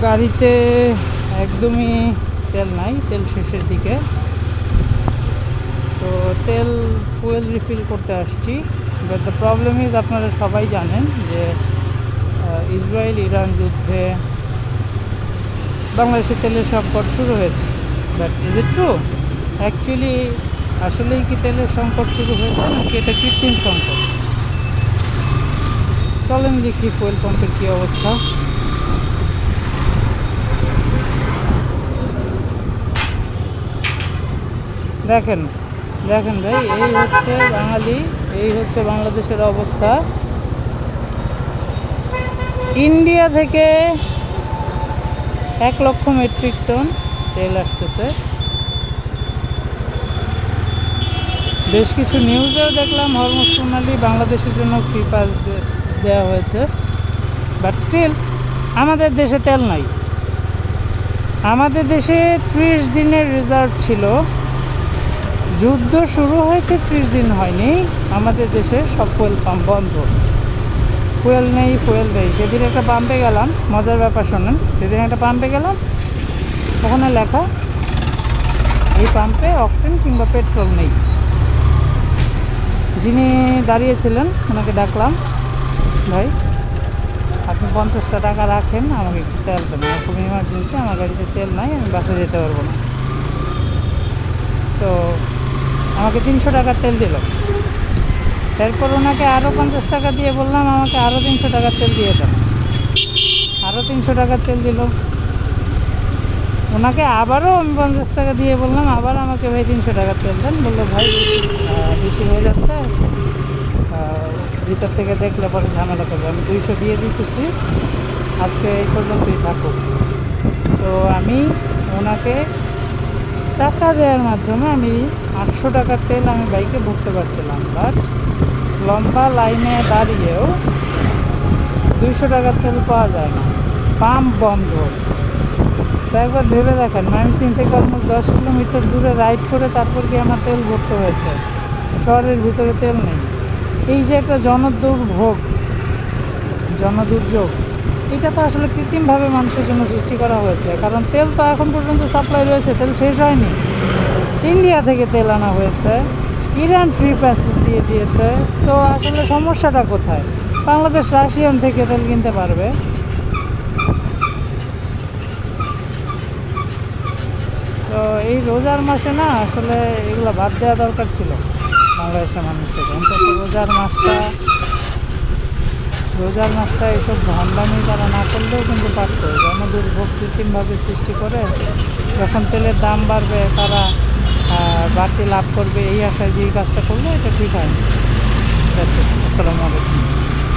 গাড়িতে একদমই তেল নাই, তেল শেষের দিকে। তো তেল ফুয়েল রিফিল করতে আসছি। বাট দ্য প্রবলেম ইজ, আপনারা সবাই জানেন যে ইসরায়েল ইরান যুদ্ধে বাংলাদেশে তেলের সংকট শুরু হয়েছে। But is it true? Actually আসলেই কি তেলের সংকট শুরু হয়েছে, নাকি এটা কৃত্রিম সংকট? চলেন দেখি ফুয়েল পাম্পের কী অবস্থা। দেখেন দেখেন ভাই, এই হচ্ছে বাঙালি, এই হচ্ছে বাংলাদেশের অবস্থা। ইন্ডিয়া থেকে 1 লক্ষ মেট্রিক টন তেল আসতেছে। বেশ কিছু নিউজেও দেখলাম হরমুজ প্রণালী বাংলাদেশের জন্য ফ্রি পাস দেওয়া হয়েছে। বাট স্টিল আমাদের দেশে তেল নাই। আমাদের দেশে 30 দিনের রিজার্ভ ছিল। যুদ্ধ শুরু হয়েছে 30 দিন হয়নি, আমাদের দেশে সব ফুয়েল পাম্প বন্ধ। ফুয়েল নেই, ফুয়েল নেই। সেদিন একটা পাম্পে গেলাম, মজার ব্যাপার শোনেন। সেদিন একটা পাম্পে গেলাম, ওখানে লেখা এই পাম্পে অকটেন কিংবা পেট্রোল নেই। যিনি দাঁড়িয়েছিলেন ওনাকে ডাকলাম, ভাই আপনি 50টা টাকা রাখেন, আমাকে একটু তেল দেন, আমার খুব ইমার্জেন্সি, আমার গাড়িতে তেল নাই, আমি বাসে যেতে পারবো না। তো আমাকে 300 টাকার তেল দিল। এরপর ওনাকে আরও 50 টাকা দিয়ে বললাম আমাকে আরও 300 টাকার তেল দিয়ে দেন। আরও 300 টাকার তেল দিল। ওনাকে আবারও আমি 50 টাকা দিয়ে বললাম আবার আমাকে ভাই 300 টাকার তেল দেন। বললো ভাই বেশি হয়ে যাচ্ছে, ভিতর থেকে দেখলে পরে ঝামেলা করবে। আমি 200 দিয়ে দিতেছি, আজকে এই পর্যন্তই থাকুক। তো আমি ওনাকে টাকা দেওয়ার মাধ্যমে আমি 800 টাকার তেল আমি বাইকে ভরতে পারছিলাম। বাট লম্বা লাইনে দাঁড়িয়েও 200 টাকার তেল পাওয়া যায় না, পাম্প বন্ধ। তো একবার ভেবে দেখেন, ময়মনসিং থেকে অলমোস্ট 10 কিলোমিটার দূরে রাইড করে তারপর কি আমার তেল ভরতে হয়েছে। শহরের ভিতরে তেল নেই। এই যে একটা জনদুর্যোগ, এটা তো আসলে কৃত্রিমভাবে মানুষের জন্য সৃষ্টি করা হয়েছে। কারণ তেল তো এখন পর্যন্ত সাপ্লাই রয়েছে, তেল শেষ হয়নি। ইন্ডিয়া থেকে তেল আনা হয়েছে, ইরান ফ্রি প্যাসেজ দিয়ে দিয়েছে। সো আসলে সমস্যাটা কোথায়? বাংলাদেশ রাশিয়ান থেকে তেল কিনতে পারবে। তো এই রোজার মাসে না আসলে এগুলো বাদ দেওয়া দরকার ছিল বাংলাদেশের মানুষকে। অন্তত রোজার মাসটা এইসব ভণ্ডামি তারা না করলেও কিন্তু পারত। জনদুর্ভোগ কৃত্রিমভাবে সৃষ্টি করে যখন তেলের দাম বাড়বে তারা বাড়তি লাভ করবে, এই আশায় যে কাজটা করলো এটা ঠিক হয়নি। আসসালামু আলাইকুম।